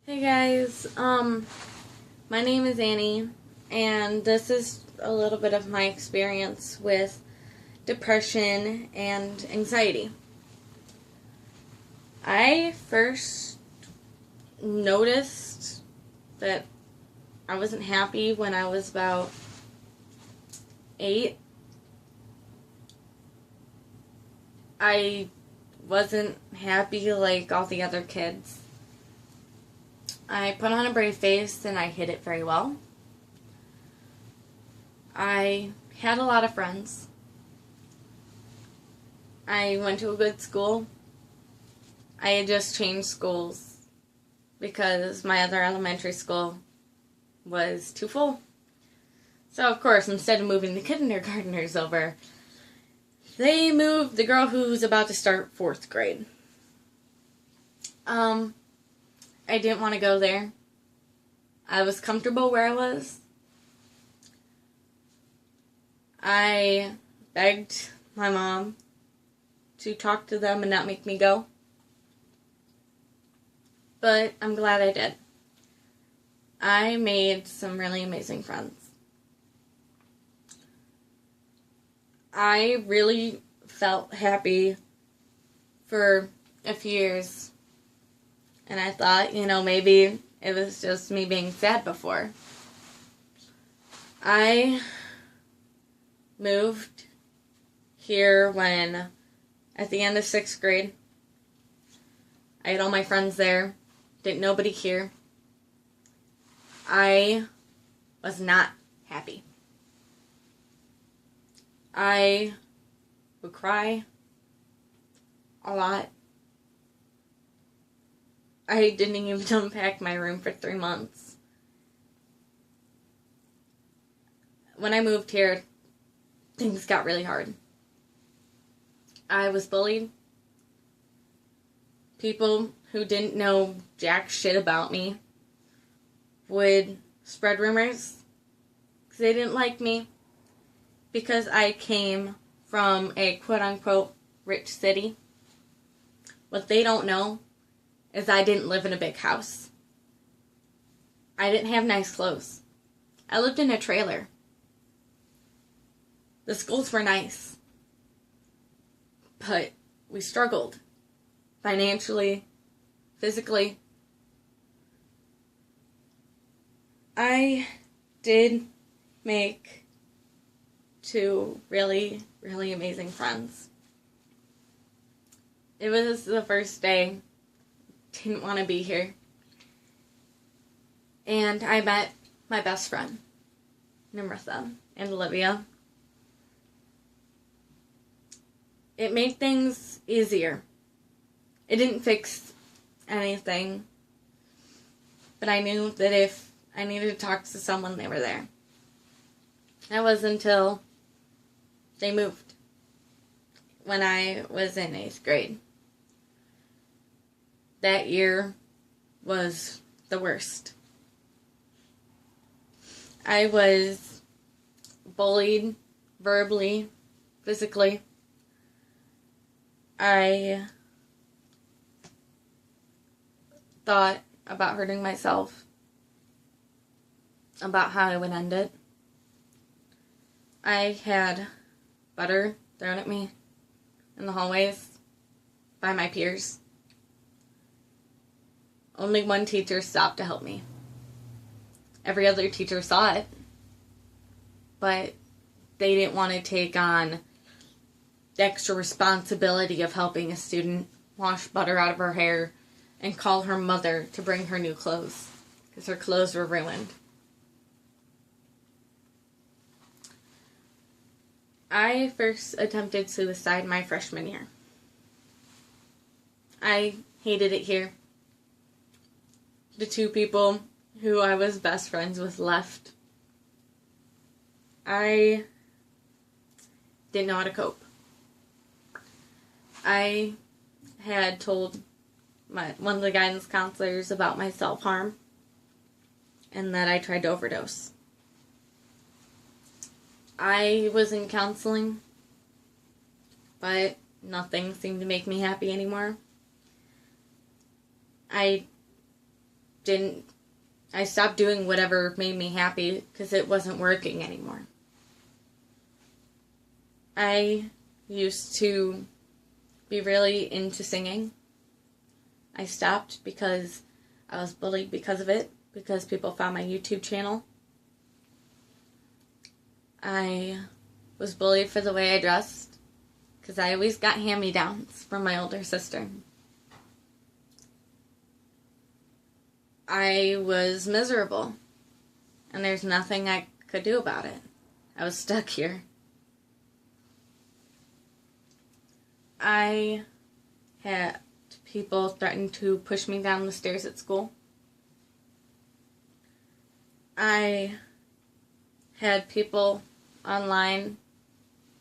Hey guys, my name is Annie, and this is a little bit of my experience with depression and anxiety. I first noticed that I wasn't happy when I was about 8. I wasn't happy like all the other kids. I put on a brave face and I hid it very well. I had a lot of friends. I went to a good school. I had just changed schools because my other elementary school was too full. So, of course, instead of moving the kindergartners over, they moved the girl who's about to start 4th grade. I didn't want to go there. I was comfortable where I was. I begged my mom to talk to them and not make me go. But I'm glad I did. I made some really amazing friends. I really felt happy for a few years. And I thought, maybe it was just me being sad before. I moved here when, at the end of 6th grade, I had all my friends there. Didn't nobody here. I was not happy. I would cry a lot. I didn't even unpack my room for 3 months. When I moved here, things got really hard. I was bullied. People who didn't know jack shit about me would spread rumors because they didn't like me because I came from a quote-unquote rich city. What they don't know is I didn't live in a big house. I didn't have nice clothes. I lived in a trailer. The schools were nice. But we struggled. Financially, physically. I did make 2 really, really amazing friends. It was the first day. Didn't want to be here. And I met my best friend, Nimritha and Olivia. It made things easier. It didn't fix anything, but I knew that if I needed to talk to someone, they were there. That was until they moved when I was in 8th grade. That year was the worst. I was bullied verbally, physically. I thought about hurting myself, about how I would end it. I had butter thrown at me in the hallways by my peers. Only one teacher stopped to help me. Every other teacher saw it, but they didn't want to take on the extra responsibility of helping a student wash butter out of her hair and call her mother to bring her new clothes because her clothes were ruined. I first attempted suicide my freshman year. I hated it here. The 2 people who I was best friends with left. I didn't know how to cope. I had told one of the guidance counselors about my self-harm and that I tried to overdose. I was in counseling, but nothing seemed to make me happy anymore. I I stopped doing whatever made me happy because it wasn't working anymore. I used to be really into singing. I stopped because I was bullied because of it, because people found my YouTube channel. I was bullied for the way I dressed, because I always got hand-me-downs from my older sister. I was miserable, and there's nothing I could do about it. I was stuck here. I had people threaten to push me down the stairs at school. I had people online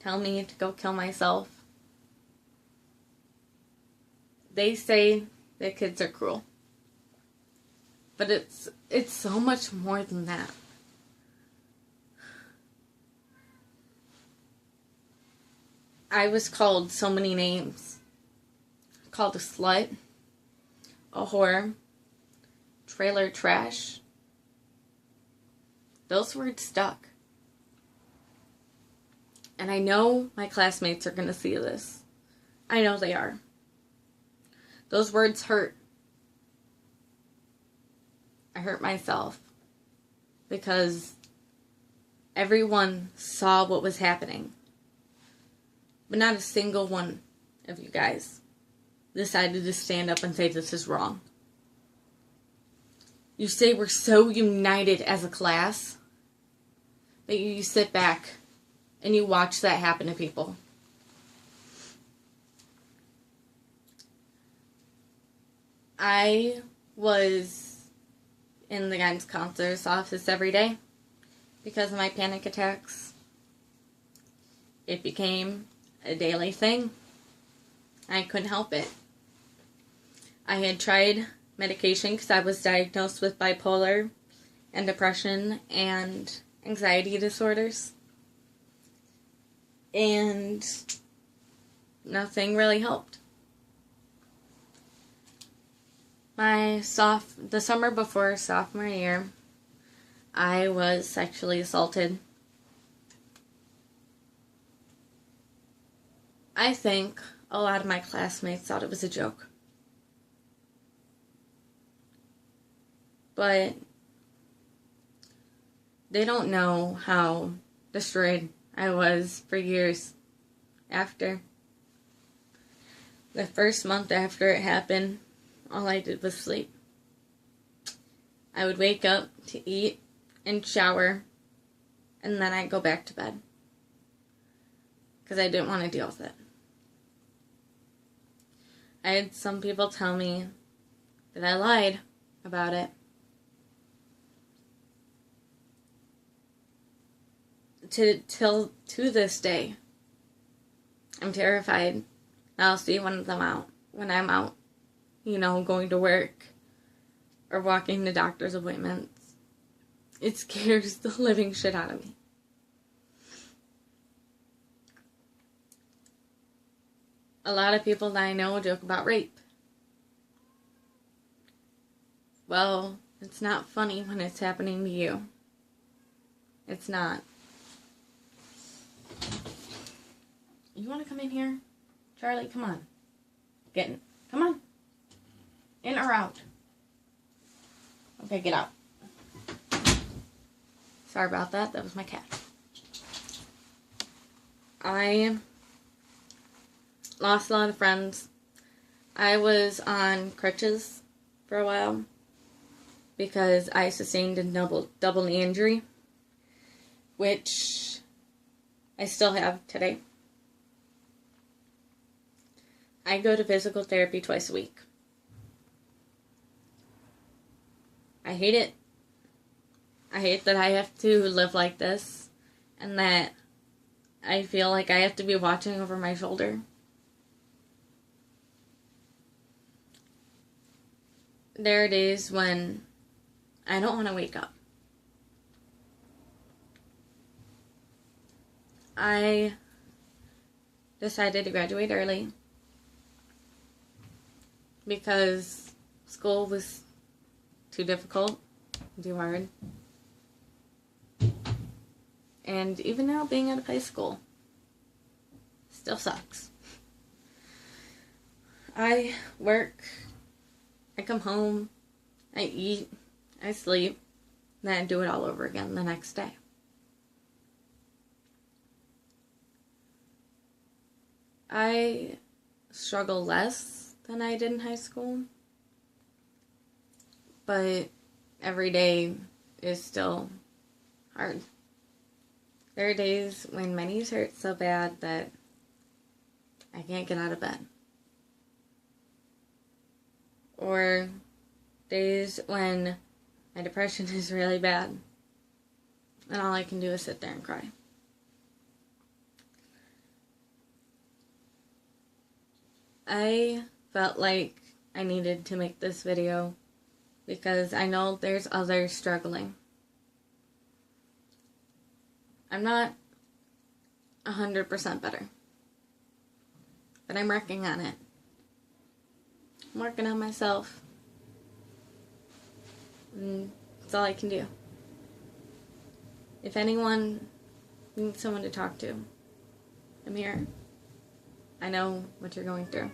tell me to go kill myself. They say that kids are cruel. But it's so much more than that. I was called so many names. Called a slut, a whore, trailer trash. Those words stuck. And I know my classmates are going to see this. I know they are. Those words hurt. I hurt myself because everyone saw what was happening. But not a single one of you guys decided to stand up and say this is wrong. You say we're so united as a class, but you sit back and you watch that happen to people. I was in the guidance counselor's office every day because of my panic attacks. It became a daily thing. I couldn't help it. I had tried medication because I was diagnosed with bipolar and depression and anxiety disorders. And nothing really helped. The summer before sophomore year, I was sexually assaulted. I think a lot of my classmates thought it was a joke. But they don't know how destroyed I was for years after. The first month after it happened, all I did was sleep. I would wake up to eat and shower, and then I'd go back to bed. Because I didn't want to deal with it. I had some people tell me that I lied about it. To this day, I'm terrified that I'll see one of them out when I'm out, going to work or walking to doctor's appointments. It scares the living shit out of me. A lot of people that I know joke about rape. Well, it's not funny when it's happening to you. It's not. You want to come in here? Charlie, come on. Get in. Come on. In or out? Okay, get out. Sorry about that. That was my cat. I lost a lot of friends. I was on crutches for a while because I sustained a double knee injury, which I still have today. I go to physical therapy twice a week. I hate it. I hate that I have to live like this and that I feel like I have to be watching over my shoulder. There are days when I don't want to wake up. I decided to graduate early because school was too difficult, too hard. And even now, being out of high school still sucks. I work, I come home, I eat, I sleep, then I do it all over again the next day. I struggle less than I did in high school, but every day is still hard. There are days when my knees hurt so bad that I can't get out of bed. Or days when my depression is really bad and all I can do is sit there and cry. I felt like I needed to make this video because I know there's others struggling. I'm not 100% better, but I'm working on it. I'm working on myself, and that's all I can do. If anyone needs someone to talk to, I'm here. I know what you're going through.